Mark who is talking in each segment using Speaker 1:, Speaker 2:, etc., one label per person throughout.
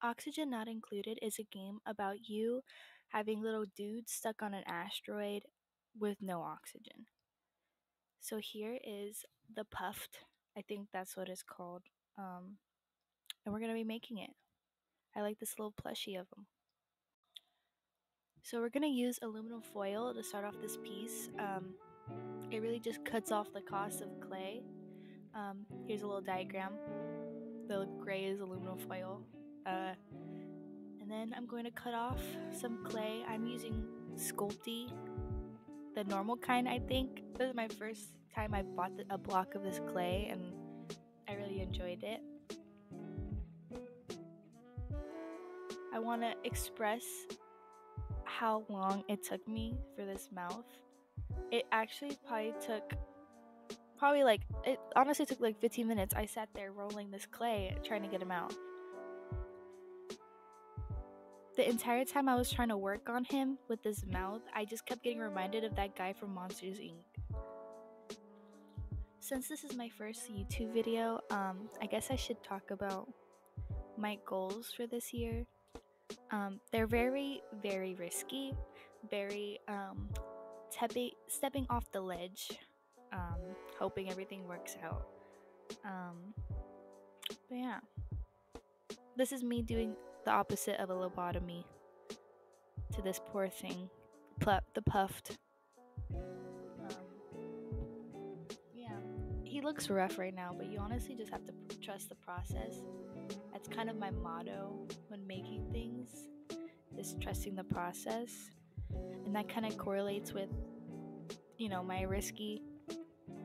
Speaker 1: Oxygen Not Included is a game about you having little dudes stuck on an asteroid with no oxygen. So here is the Puffed. I think that's what it's called. And we're going to be making it. I like this little plushie of them. So we're going to use aluminum foil to start off this piece. It really just cuts off the cost of clay. Here's a little diagram. The gray is aluminum foil. And then I'm going to cut off some clay. I'm using Sculpted, the normal kind, I think. This is my first time I bought a block of this clay, and I really enjoyed it. I want to express how long it took me for this mouth. It actually it honestly took like 15 minutes. I sat there rolling this clay trying to get him out. The entire time I was trying to work on him with this mouth, I just kept getting reminded of that guy from Monsters Inc. Since this is my first YouTube video, I guess I should talk about my goals for this year. They're very, very risky, very stepping off the ledge, hoping everything works out. But yeah, this is me doing the opposite of a lobotomy to this poor thing, the Puffed. Yeah, he looks rough right now, but you honestly just have to trust the process. That's kind of my motto when making things, is trusting the process. And that kind of correlates with, my risky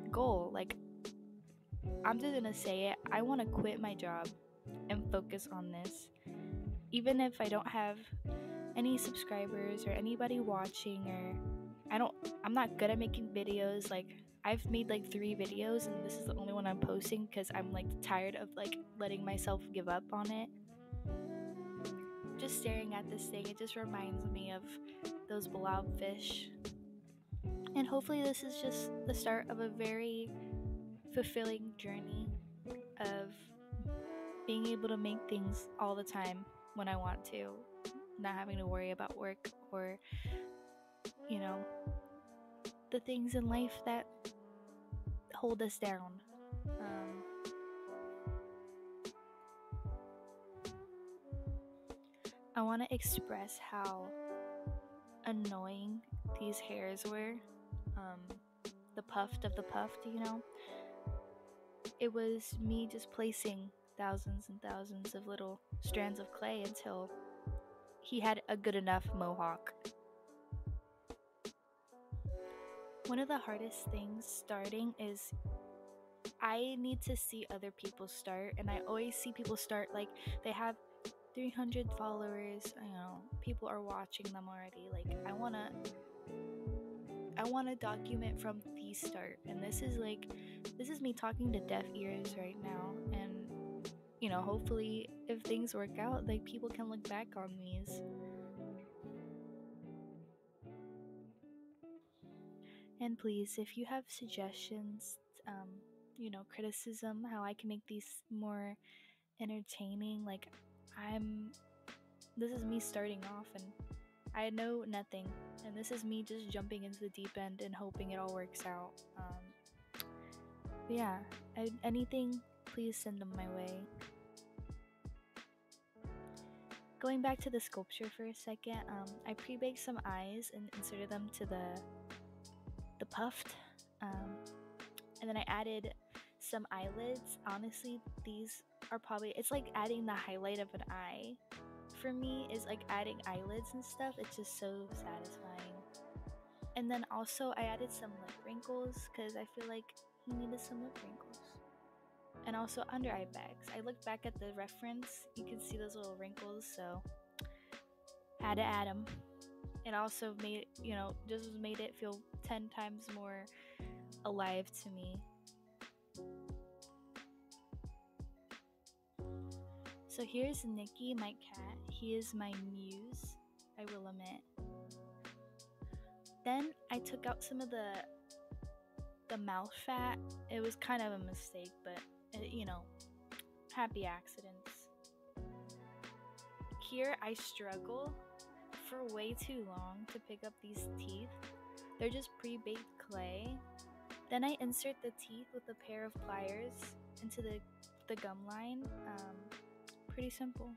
Speaker 1: goal. Like, I'm just gonna say it, I want to quit my job and focus on this. Even if I don't have any subscribers or anybody watching, or I'm not good at making videos. Like, I've made like 3 videos and this is the only one I'm posting because I'm like tired of like letting myself give up on it. Just staring at this thing, it just reminds me of those blobfish. And hopefully this is just the start of a very fulfilling journey of being able to make things all the time when I want to, not having to worry about work or the things in life that hold us down. I want to express how annoying these hairs were. The puffed of the puffed, It was me just placing thousands and thousands of little strands of clay until he had a good enough mohawk. One of the hardest things starting is I need to see other people start, and I always see people start like they have 300 followers, people are watching them already. Like, I want to document from the start, and this is me talking to deaf ears right now, and hopefully if things work out, like, people can look back on these. And please, if you have suggestions, criticism, how I can make these more entertaining, like, this is me starting off and I know nothing, and this is me just jumping into the deep end and hoping it all works out. But yeah, anything, please send them my way. Going back to the sculpture for a second, I pre-baked some eyes and inserted them to the puffed, and then I added some eyelids. Honestly, these are probably, it's like adding the highlight of an eye. For me, is like adding eyelids and stuff. It's just so satisfying. And then also I added some lip wrinkles because I feel like he needed some lip wrinkles. And also under eye bags. I looked back at the reference, you can see those little wrinkles, so had to add them. It also made it feel 10 times more alive to me. So here's Nikki, my cat. He is my muse, I will admit. Then I took out some of the mouth fat. It was kind of a mistake, but happy accidents. here I struggle for way too long to pick up these teeth. They're just pre-baked clay. Then I insert the teeth with a pair of pliers into the gum line. Pretty simple.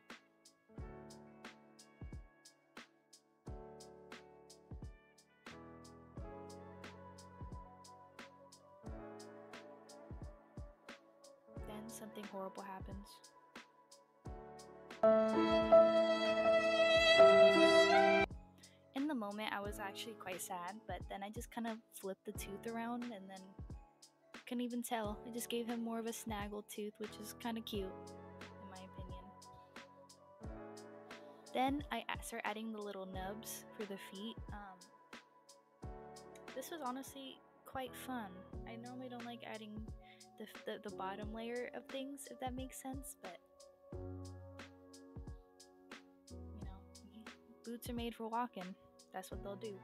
Speaker 1: Then something horrible happens. In the moment, I was actually quite sad, but then I just kind of flipped the tooth around and then couldn't even tell. I just gave him more of a snaggle tooth, which is kind of cute, in my opinion. Then I start adding the little nubs for the feet. This was honestly quite fun. I normally don't like adding the bottom layer of things, if that makes sense, but you know, boots are made for walking. That's what they'll do.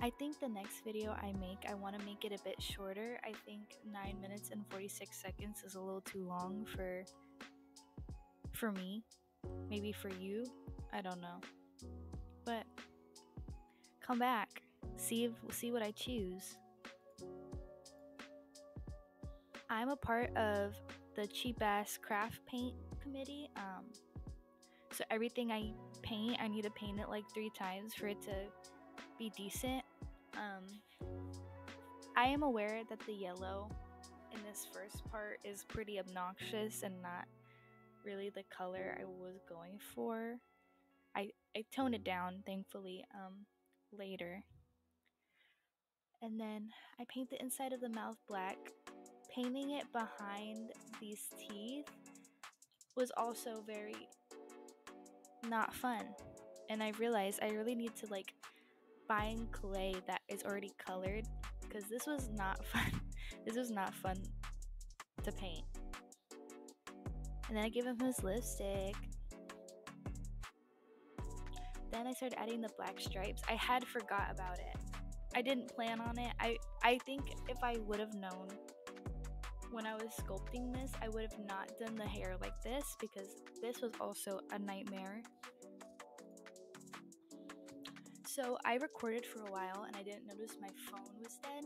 Speaker 1: I think the next video I want to make it a bit shorter. I think 9 minutes and 46 seconds is a little too long for me. Maybe for you, I don't know. But come back, see what I choose. I'm a part of the cheap ass craft paint committee. So everything I paint, I need to paint it like 3 times for it to be decent. I am aware that the yellow in this first part is pretty obnoxious and not really the color I was going for. I toned it down, thankfully, later. And then I paint the inside of the mouth black. Painting it behind these teeth was also very not fun. And I realized I really need to like find clay that is already colored, because this was not fun. This was not fun to paint. And then I gave him his lipstick. Then I started adding the black stripes. I had forgot about it. I didn't plan on it. I think if I would have known when I was sculpting this, I would have not done the hair like this, because this was also a nightmare. So I recorded for a while and I didn't notice my phone was dead.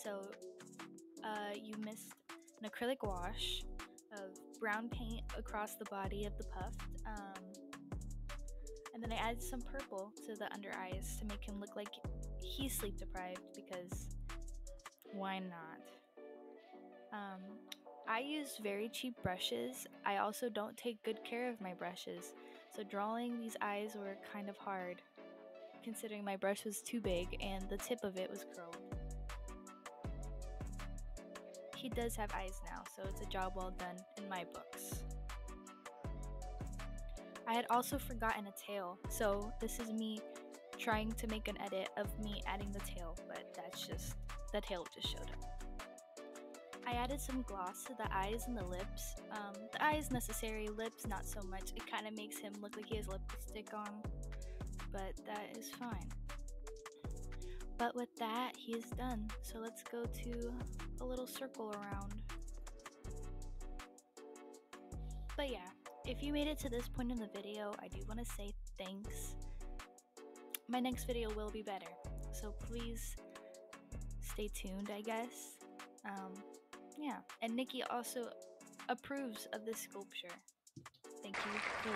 Speaker 1: So you missed an acrylic wash of brown paint across the body of the puffed. And then I added some purple to the under eyes to make him look like he's sleep deprived, because why not? I use very cheap brushes. I also don't take good care of my brushes. So drawing these eyes were kind of hard, considering my brush was too big and the tip of it was curled. He does have eyes now, so it's a job well done in my books. I had also forgotten a tail, so this is me trying to make an edit of me adding the tail, but the tail just showed up. I added some gloss to the eyes and the lips. The eyes necessary, lips not so much. It kind of makes him look like he has lipstick on, but that is fine. But with that, he is done. So let's go to a little circle around. But yeah, if you made it to this point in the video, I do want to say thanks. My next video will be better, so please stay tuned, I guess. Yeah, and Nikki also approves of this sculpture. Thank you. Cool.